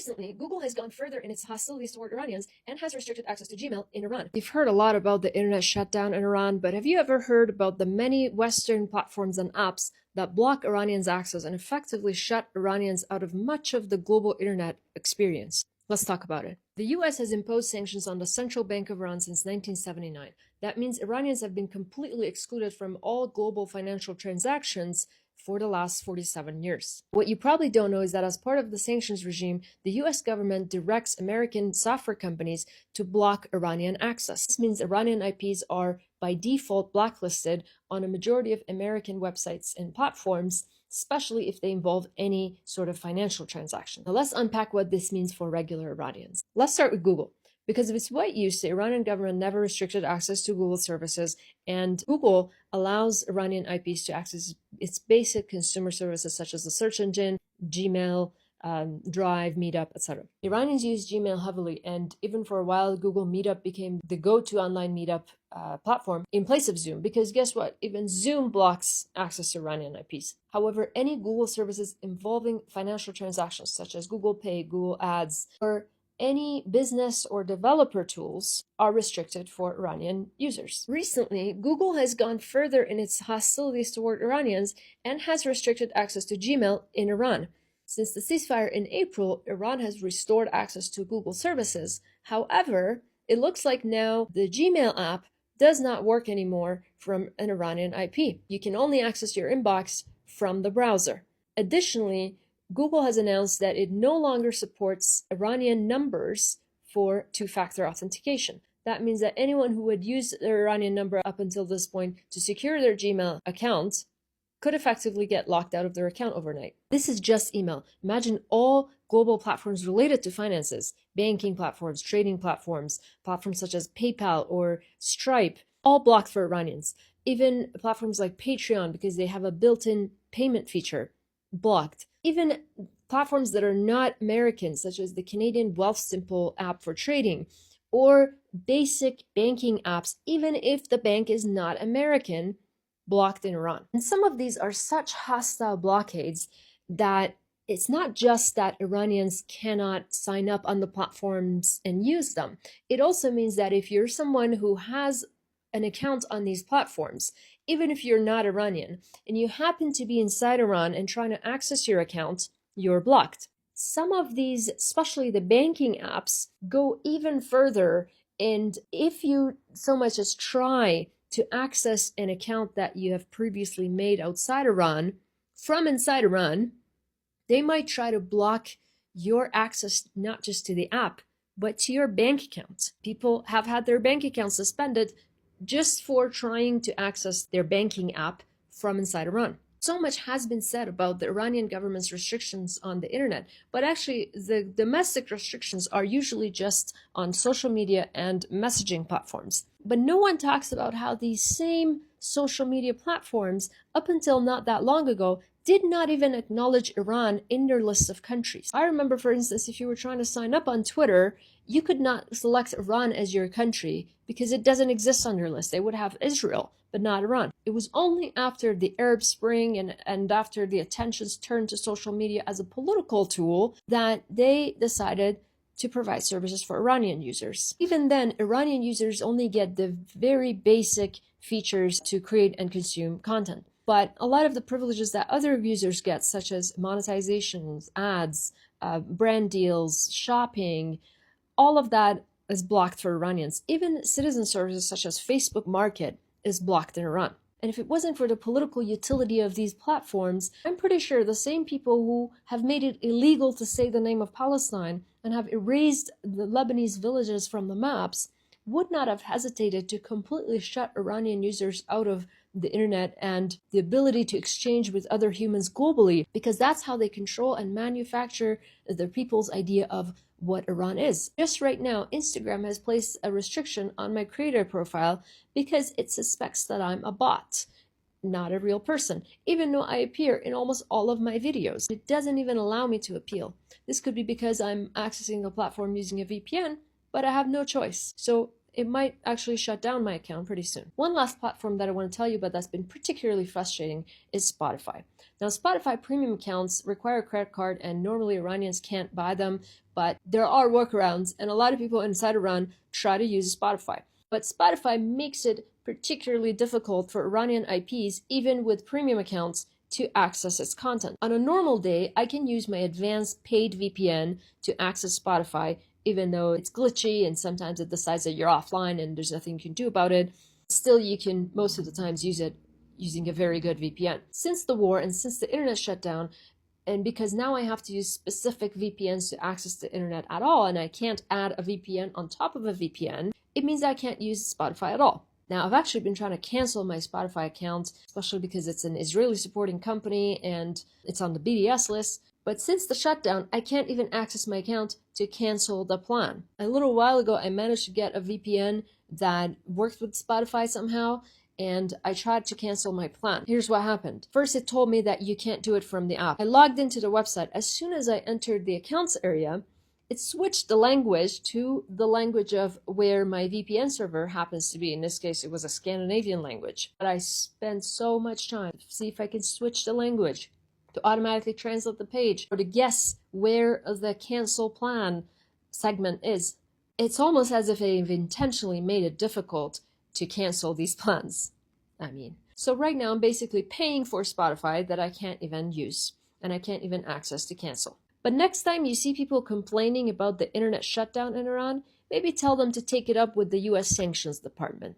Recently, Google has gone further in its hostilities toward Iranians and has restricted access to Gmail in Iran. You've heard a lot about the internet shutdown in Iran, but have you ever heard about the many Western platforms and apps that block Iranians' access and effectively shut Iranians out of much of the global internet experience? Let's talk about it. The US has imposed sanctions on the Central Bank of Iran since 1979. That means Iranians have been completely excluded from all global financial transactions for the last 47 years. What you probably don't know is that as part of the sanctions regime, the US government directs American software companies to block Iranian access. This means Iranian IPs are by default blacklisted on a majority of American websites and platforms, especially if they involve any sort of financial transaction. Now let's unpack what this means for regular Iranians. Let's start with Google. Because of its white use, the Iranian government never restricted access to Google services, and Google allows Iranian IPs to access its basic consumer services such as the search engine, Gmail, Drive, Meetup, etc. Iranians use Gmail heavily, and even for a while, Google Meetup became the go-to online meetup platform in place of Zoom, because guess what? Even Zoom blocks access to Iranian IPs. However, any Google services involving financial transactions such as Google Pay, Google Ads, or any business or developer tools are restricted for Iranian users. Recently, Google has gone further in its hostilities toward Iranians and has restricted access to Gmail in Iran. Since the ceasefire in April, Iran has restored access to Google services. However, it looks like now the Gmail app does not work anymore from an Iranian IP. You can only access your inbox from the browser. Additionally, Google has announced that it no longer supports Iranian numbers for two-factor authentication. That means that anyone who would use their Iranian number up until this point to secure their Gmail account could effectively get locked out of their account overnight. This is just email. Imagine all global platforms related to finances, banking platforms, trading platforms, platforms such as PayPal or Stripe, all blocked for Iranians. Even platforms like Patreon, because they have a built-in payment feature, blocked. Even platforms that are not American, such as the Canadian Wealthsimple app for trading, or basic banking apps, even if the bank is not American, blocked in Iran. And some of these are such hostile blockades that it's not just that Iranians cannot sign up on the platforms and use them. It also means that if you're someone who has an account on these platforms, even if you're not Iranian, and you happen to be inside Iran and trying to access your account, you're blocked. Some of these, especially the banking apps, go even further, and if you so much as try to access an account that you have previously made outside Iran, from inside Iran, they might try to block your access not just to the app, but to your bank account. People have had their bank accounts suspended just for trying to access their banking app from inside Iran. So much has been said about the Iranian government's restrictions on the internet, but actually the domestic restrictions are usually just on social media and messaging platforms. But no one talks about how these same social media platforms, up until not that long ago, did not even acknowledge Iran in their list of countries. I remember, for instance, if you were trying to sign up on Twitter, you could not select Iran as your country because it doesn't exist on your list. They would have Israel, but not Iran. It was only after the Arab Spring and after the attentions turned to social media as a political tool that they decided to provide services for Iranian users. Even then, Iranian users only get the very basic features to create and consume content. But a lot of the privileges that other users get, such as monetizations, ads, brand deals, shopping, all of that is blocked for Iranians. Even citizen services such as Facebook Market is blocked in Iran. And if it wasn't for the political utility of these platforms, I'm pretty sure the same people who have made it illegal to say the name of Palestine and have erased the Lebanese villages from the maps would not have hesitated to completely shut Iranian users out of the internet and the ability to exchange with other humans globally, because that's how they control and manufacture their people's idea of what Iran is. Just right now, Instagram has placed a restriction on my creator profile because it suspects that I'm a bot, not a real person, even though I appear in almost all of my videos. It doesn't even allow me to appeal. This could be because I'm accessing the platform using a VPN, but I have no choice. So it might actually shut down my account pretty soon. One last platform that I want to tell you about that's been particularly frustrating is Spotify. Now, Spotify premium accounts require a credit card, and normally Iranians can't buy them, but there are workarounds, and a lot of people inside Iran try to use Spotify. But Spotify makes it particularly difficult for Iranian IPs, even with premium accounts, to access its content. On a normal day, I can use my advanced paid VPN to access Spotify, even though it's glitchy and sometimes it decides that you're offline and there's nothing you can do about it. Still, you can most of the times use it using a very good VPN. Since the war and since the internet shut down, and because now I have to use specific VPNs to access the internet at all, and I can't add a VPN on top of a VPN, it means I can't use Spotify at all. Now, I've actually been trying to cancel my Spotify account, especially because it's an Israeli supporting company and it's on the BDS list. But since the shutdown, I can't even access my account to cancel the plan. A little while ago, I managed to get a VPN that worked with Spotify somehow, and I tried to cancel my plan. Here's what happened. First, it told me that you can't do it from the app. I logged into the website. As soon as I entered the accounts area, it switched the language to the language of where my VPN server happens to be. In this case, it was a Scandinavian language. But I spent so much time to see if I can switch the language, to automatically translate the page, or to guess where the cancel plan segment is. It's almost as if they've intentionally made it difficult to cancel these plans. So right now I'm basically paying for Spotify that I can't even use, and I can't even access to cancel. But next time you see people complaining about the internet shutdown in Iran, maybe tell them to take it up with the US Sanctions Department.